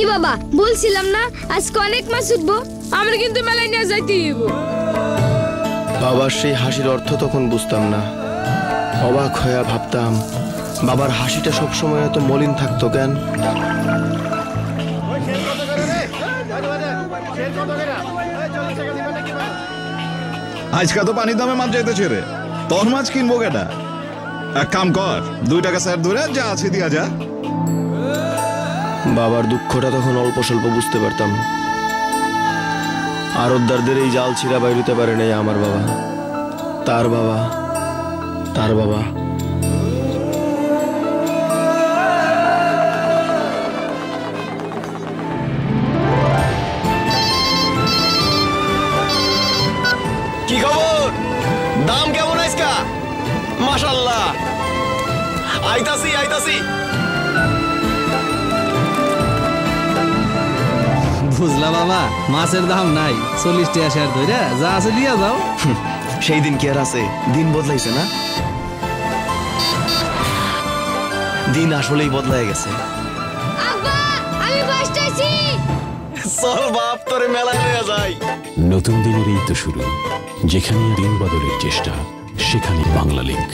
কি বাবা বলছিলাম না আজকে অনেক মাছ উঠবো, আমরা কিন্তু মেলায় নিয়ে যাইতে হইব। বাবার সেই হাসির অর্থ তখন বুঝতাম না। অবাক হয়ে ভাবতাম বাবার হাসিটা সবসময় এত মলিন থাকতো কেন। আজকা তো পানির দামে মাছ যাইতেছে রে, তোর মাছ কিনবো কেটা? এক কাম কর, 2 টাকা স্যার ধরে যা আছে দিয়া যা। বাবার দুঃখটা তখন অল্প স্বল্প বুঝতে পারতাম। আরতদারদের এই জাল ছিঁড়া বাইরিতে পারে নাই আমার বাবা, তার বাবা, তার বাবা। কি খবর? দাম কেমন আজকা? মাশাআল্লাহ, আইতাছি আইতাছি। বুঝলা বাবা, মাছের দাম নাই, 40 টাকা শেয়ার ধরে যা আছে দিয়া যাও। সেই দিন কি আর আছে? দিন বদলাইছে না? দিন আসলেই বদলায় গেছে। আব্বা আমি ফার্স্ট আইছি। চল বাপ তোরে মেলায় লইয়া যাই। নতুন দিনের এই তো শুরু, যেখানে দিন বদলের চেষ্টা, সেখানে বাংলা লিংক।